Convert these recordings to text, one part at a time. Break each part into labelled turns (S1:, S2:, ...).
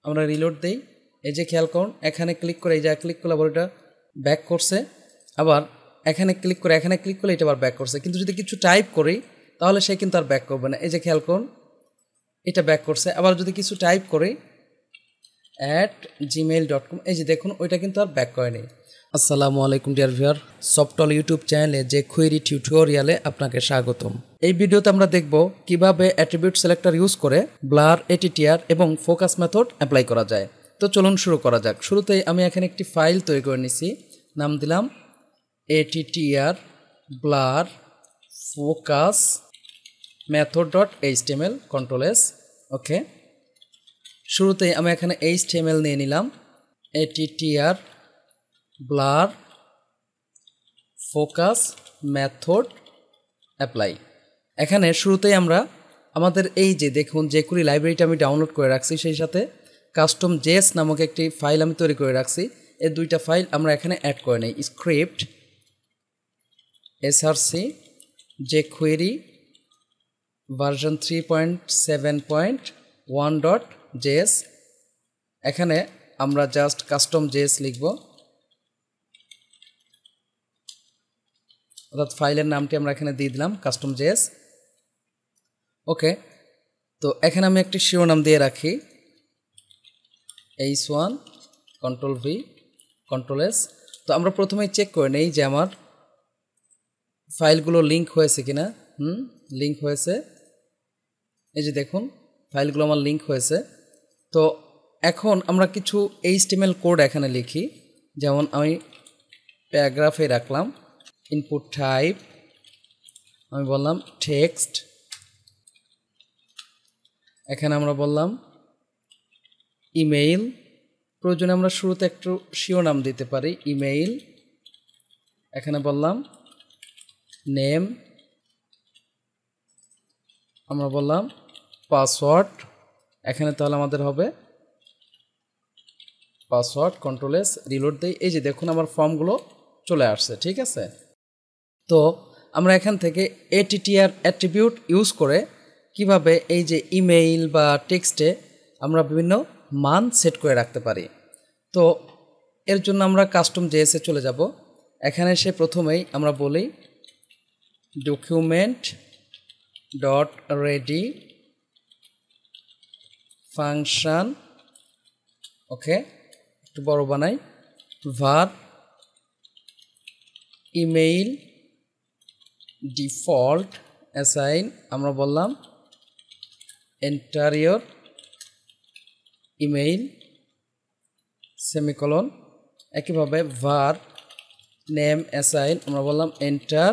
S1: আমরা রিলোড দেই, এই যে খেয়াল করুন এখানে ক্লিক করে এই যে ক্লিক করলে আবার এটা ব্যাক করছে, আবার এখানে ক্লিক করে এটা আবার ব্যাক করছে। কিন্তু যদি কিছু টাইপ করি তাহলে সে কিন্তু আর ব্যাক করবে না। এই যে খেয়াল করুন এটা ব্যাক করছে। আবার যদি কিছু টাইপ করি @gmail.com, এই যে দেখুন ওইটা কিন্তু আর ব্যাক করেনি। আসসালামু আলাইকুম ডিয়ার ভিউয়ার, সফটওয়্যার ইউটিউব চ্যানেলে যে কোয়েরি টিউটোরিয়ালে আপনাকে স্বাগতম। এই ভিডিওতে আমরা দেখব কিভাবে অ্যাট্রিবিউট সিলেক্টর ইউজ করে ব্লার, এটিটিআর এবং ফোকাস মেথড অ্যাপ্লাই করা যায়। তো চলুন শুরু করা যাক। শুরুতেই আমি এখানে একটি ফাইল তৈরি করে নিছি, নাম দিলাম attr blur focus method.html, Ctrl+S, ওকে। শুরুতেই আমি এখানে HTML নিয়ে নিলাম, attr blur focus method apply। এখানে শুরুতেই আমরা আমাদের এই যে দেখুন যে কুরি লাইব্রেরিটা আমি ডাউনলোড করে রাখছি, সেই সাথে কাস্টম জেএস নামক একটি ফাইল আমি তৈরি করে রাখছি। এই দুইটা ফাইল আমরা এখানে অ্যাড করে নেই, script src jQuery version 3.7.1.js। এখানে আমরা জাস্ট কাস্টম জেএস লিখব, অর্থাৎ ফাইলের নামটি আমরা এখানে দিয়ে দিলাম কাস্টম জেএস, ওকে। তো এখানে আমি একটি শিরোনাম দিয়ে রাখি h1 Ctrl+V Ctrl+S। তো আমরা প্রথমেই চেক করে নেই যে আমার ফাইলগুলো লিঙ্ক হয়েছে কিনা। লিঙ্ক হয়েছে, এই যে দেখুন ফাইলগুলো আমার লিঙ্ক হয়েছে। তো এখন আমরা কিছু HTML কোড এখানে লিখি, যেমন আমি প্যারাগ্রাফে রাখলাম ইনপুট টাইপ, আমি বললাম টেক্সট, এখানে আমরা বললাম ইমেইল, প্রয়োজনে আমরা শুরুতে একটু শিরোনাম দিতে পারি ইমেইল, এখানে বললাম নেম, আমরা বললাম পাসওয়ার্ড, এখানে তাহলে আমাদের হবে পাসওয়ার্ড, Ctrl+S, রিলোড দেই। এই যে দেখুন আমার ফর্মগুলো চলে আসছে, ঠিক আছে। তো আমরা এখান থেকে attr অ্যাট্রিবিউট ইউজ করে কিভাবে এই যে ইমেইল বা টেক্সটে আমরা বিভিন্ন মান সেট করে রাখতে পারি। তো এর জন্য আমরা কাস্টম জেএসে চলে যাব। এখানে সে প্রথমেই আমরা বলি document.ready ফাংশন, ওকে, একটু বড় বানাই, var email default assign, আমরা বললাম enter your email সেমিকোলন, একইভাবে var name assign, আমরা বললাম enter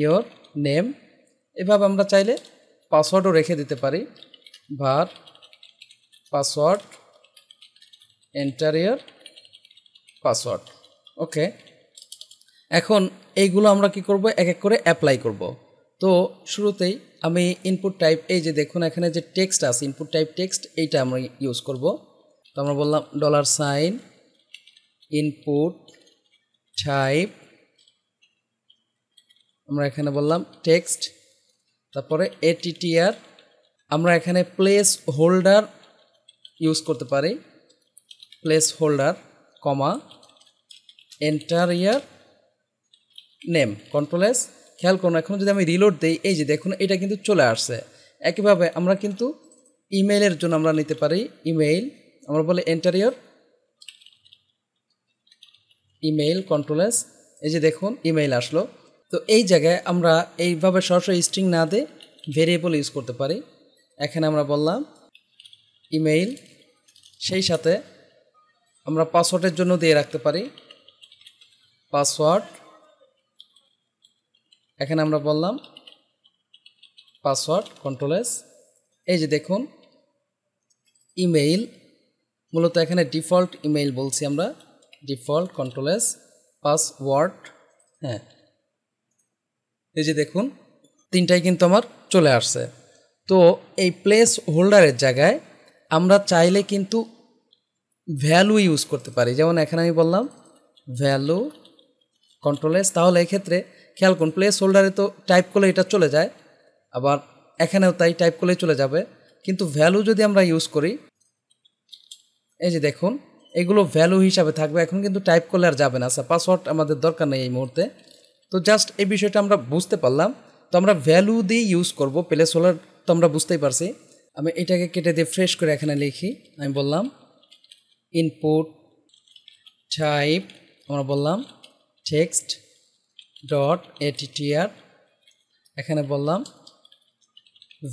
S1: your name। এভাবে আমরা চাইলে পাসওয়ার্ডও রেখে দিতে পারি, var password enter your password, okay. এখন এইগুলো আমরা কি করব, এক এক করে অ্যাপ্লাই করব। তো শুরুতেই আমি ইনপুট টাইপ, এই যে দেখুন এখানে যে টেক্সট আছে ইনপুট টাইপ টেক্সট, এইটা আমরা ইউজ করব। তো আমরা বললাম $, ইনপুট টাইপ, আমরা এখানে বললাম টেক্সট, তারপরে attr, আমরা এখানে প্লেস হোল্ডার ইউজ করতে পারি, place holder, comma enter your name, Ctrl+S। খেয়াল করুন এখন যদি আমি রিলোড দেই, এই যে দেখুন এটা কিন্তু চলে আসছে। একইভাবে আমরা কিন্তু ইমেইলের জন্য আমরা নিতে পারি ইমেইল, আমরা বলি enter your ইমেইল, Ctrl+S, এই যে দেখুন ইমেইল আসলো। তো এই জায়গায় আমরা এইভাবে সরাসরি স্ট্রিং না দিয়ে ভেরিয়েবল ইউজ করতে পারি। এখানে আমরা বললাম ইমেইল, সেই সাথে আমরা পাসওয়ার্ডের জন্য দিয়ে রাখতে পারি পাসওয়ার্ড, এখানে আমরা বললাম পাসওয়ার্ড, Ctrl+S, এই যে দেখুন ইমেইল, মূলত এখানে ডিফল্ট ইমেইল বলছি আমরা, ডিফল্ট, Ctrl+S, পাসওয়ার্ড, হ্যাঁ, এই যে দেখুন তিনটাই কিন্তু আমার চলে আসছে। তো এই প্লেস হোল্ডারের জায়গায় আমরা চাইলে কিন্তু ভ্যালু ইউজ করতে পারি, যেমন এখানে আমি বললাম ভ্যালু, Ctrl+S, তাহলে এক্ষেত্রে খেয়াল করুন প্লেস হোল্ডারে তো টাইপ করলে এটা চলে যায়, আবার এখানেও তাই টাইপ করলেই চলে যাবে। কিন্তু ভ্যালু যদি আমরা ইউজ করি এই যে দেখুন এগুলো ভ্যালু হিসাবে থাকবে, এখন কিন্তু টাইপ করলে আর যাবে না। আচ্ছা পাসওয়ার্ড আমাদের দরকার নেই এই মুহূর্তে। তো জাস্ট এই বিষয়টা আমরা বুঝতে পারলাম। তো আমরা ভ্যালু দিয়ে ইউজ করব, প্লেস হোল্ডার তো আমরা বুঝতেই পারছি। আমি এটাকে কেটে দিয়ে ফ্রেশ করে এখানে লিখি। আমি বললাম ইনপুট টাইপ, আমরা বললাম টেক্সট ডট attr, এখানে বললাম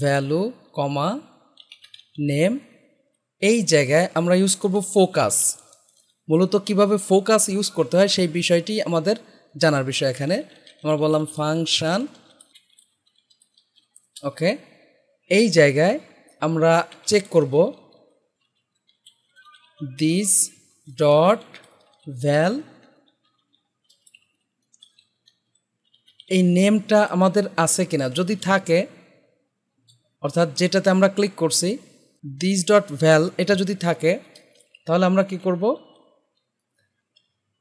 S1: ভ্যালু কমা নেম। এই জায়গায় আমরা ইউজ করব ফোকাস। মূলত কিভাবে ফোকাস ইউজ করতে হয় সেই বিষয়টি আমাদের জানার বিষয়। এখানে আমরা বললাম ফাংশন, ওকে। এই জায়গায় আমরা চেক করব দিস ডট ভ্যাল, এই নেমটা আমাদের আছে কিনা। যদি থাকে, অর্থাৎ যেটাতে আমরা ক্লিক করছি দিস ডট ভ্যাল, এটা যদি থাকে তাহলে আমরা কি করব,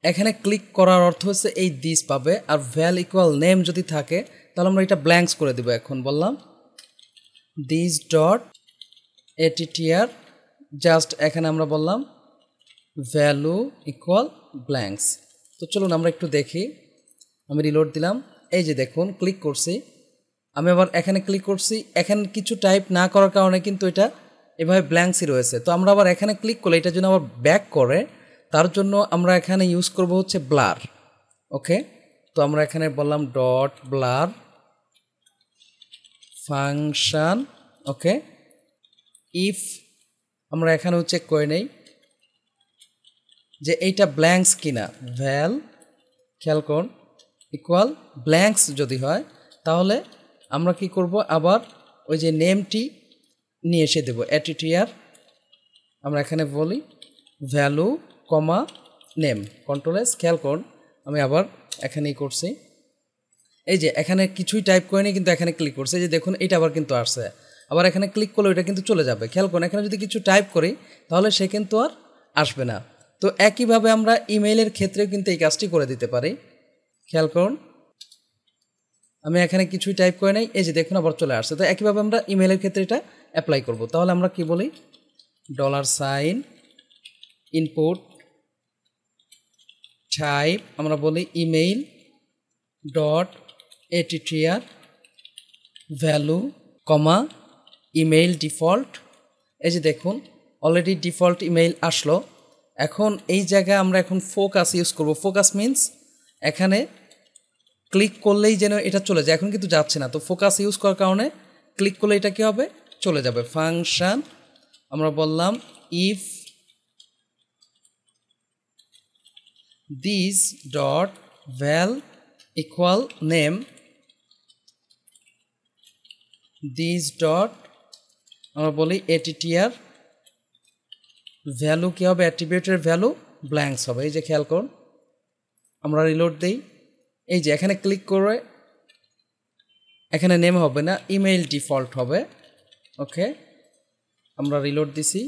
S1: এখানে ক্লিক করার অর্থ হচ্ছে এই দিস পাবে। আর ভ্যাল ইকুয়াল নেম যদি থাকে তাহলে আমরা এটা ব্ল্যাঙ্কস করে দেব। এখন বললাম দিস ডট attr, জাস্ট এখানে আমরা বললাম ভ্যালু ইকুয়াল ব্ল্যাঙ্কস। তো চলুন আমরা একটু দেখি। আমি রিলোড দিলাম, এই যে দেখুন ক্লিক করছি, আমি আবার এখানে ক্লিক করছি, এখানে কিছু টাইপ না করার কারণে কিন্তু এটা এভাবে ব্ল্যাঙ্কসই রয়েছে। তো আমরা আবার এখানে ক্লিক করলে এটা যেন আবার ব্যাক করে, তার জন্য আমরা এখানে ইউজ করব হচ্ছে ব্লার, ওকে। তো আমরা এখানে বললাম dot blur function, okay. If আমরা এখানেও চেক করে নেই যে এইটা ব্ল্যাঙ্কস কিনা, ভ্যাল খেয়াল করুন ইকুয়াল ব্ল্যাঙ্কস যদি হয় তাহলে আমরা কি করব, আবার ওই যে নেমটি নিয়ে এসে দেবো attr। আমরা এখানে বলি ভ্যালু কমা নেম, কন্ট্রোল এস। খেয়াল করুন আমি আবার এখানেই করছি, এই যে এখানে কিছুই টাইপ করিনি কিন্তু এখানে ক্লিক করছে, যে দেখুন এটা আবার কিন্তু আসছে। আবার এখানে ক্লিক করলে ওইটা কিন্তু চলে যাবে। খেয়াল করুন এখানে যদি কিছু টাইপ করি তাহলে সে কিন্তু আর আসবে না। তো একইভাবে আমরা ইমেইলের ক্ষেত্রেও কিন্তু এই কাজটি করে দিতে পারি। খেয়াল করুন আমি এখানে কিছুই টাইপ করে নাই, এই যে দেখুন আবার চলে আসছে। তো একইভাবে আমরা ইমেইলের ক্ষেত্রে এটা অ্যাপ্লাই করব। তাহলে আমরা কি বলি, $, ইনপুট টাইপ, আমরা বলি ইমেইল ডট attr ভ্যালু কমা ইমেইল ডিফল্ট। এই যে দেখুন অলরেডি ডিফল্ট ইমেইল আসলো। এখন এই জায়গায় আমরা এখন ফোকাস ইউজ করব। ফোকাস মিন্স এখানে ক্লিক করলেই যেন এটা চলে যায়, এখন কিন্তু যাচ্ছে না। তো ফোকাস ইউজ করার কারণে ক্লিক করলে এটা কী হবে, চলে যাবে। ফাংশন আমরা বললাম if this dot val equal name, this dot আমরা বলি attr ভ্যালু কী হবে, অ্যাট্রিবিউটের ভ্যালু ব্ল্যাঙ্কস হবে। এই যে খেয়াল করুন আমরা রিলোড দিই, এই যে এখানে ক্লিক করে এখানে নেম হবে না, ইমেইল ডিফল্ট হবে, ওকে। আমরা রিলোড দিছি,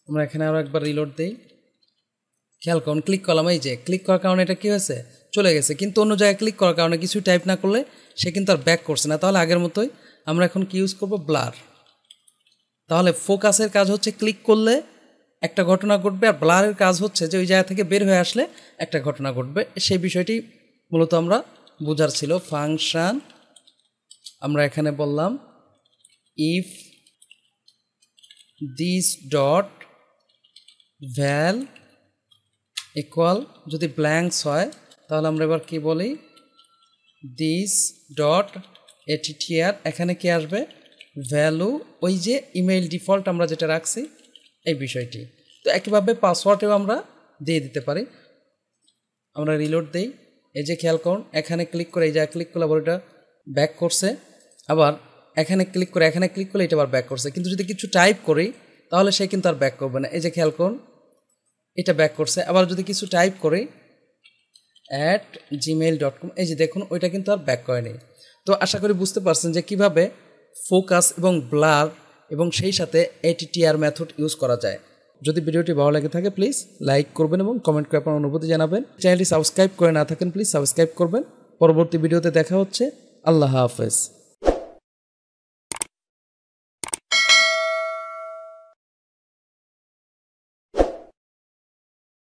S1: আমরা এখানে আরও একবার রিলোড দিই। খেয়াল করুন ক্লিক করলাম, এই যে ক্লিক করার কারণে এটা কী হয়েছে, চলে গেছে। কিন্তু অন্য জায়গায় ক্লিক করার কারণে কিছু টাইপ না করলে সে কিন্তু আর ব্যাক করছে না। তাহলে আগের মতোই আমরা এখন কি ইউজ করব, ব্লার। তাহলে ফোকাসের কাজ হচ্ছে ক্লিক করলে একটা ঘটনা ঘটবে, আর ব্লারের কাজ হচ্ছে যে ওই জায়গা থেকে বের হয়ে আসলে একটা ঘটনা ঘটবে। সেই বিষয়টি মূলত আমরা বোঝার ছিল। ফাংশন আমরা এখানে বললাম if this dot val equal, যদি ব্ল্যাঙ্কস হয় তাহলে আমরা এবার কি বলি, দিস ডট attr, এখানে কি আসবে, ভ্যালু ওই যে ইমেইল ডিফল্ট আমরা যেটা রাখছি এই বিষয়টি। তো একইভাবে পাসওয়ার্ডেও আমরা দিয়ে দিতে পারি। আমরা রিলোড দেই, এই যে খেয়াল করুন এখানে ক্লিক করে এই জায়গায় ক্লিক করলে আবার এটা ব্যাক করছে, আবার এখানে ক্লিক করে এখানে ক্লিক করলে এটা আবার ব্যাক করছে। কিন্তু যদি কিছু টাইপ করি তাহলে সে কিন্তু আর ব্যাক করবে না। এই যে খেয়াল করুন এটা ব্যাক করছে। আবার যদি কিছু টাইপ করি @gmail.com, এই যে দেখুন ওইটা কিন্তু আর ব্যাক করেনি। তো আশা করি বুঝতে পারছেন যে কিভাবে ফোকাস এবং ব্লার এবং সেই সাথে attr মেথড ইউজ করা যায়। যদি ভিডিওটি ভালো লাগে থাকে প্লিজ লাইক করবেন এবং কমেন্ট করে আপনার অনুভূতি জানাবেন। চ্যানেলটি সাবস্ক্রাইব করে না থাকেন প্লিজ সাবস্ক্রাইব করবেন। পরবর্তী ভিডিওতে দেখা হচ্ছে। আল্লাহ হাফেজ।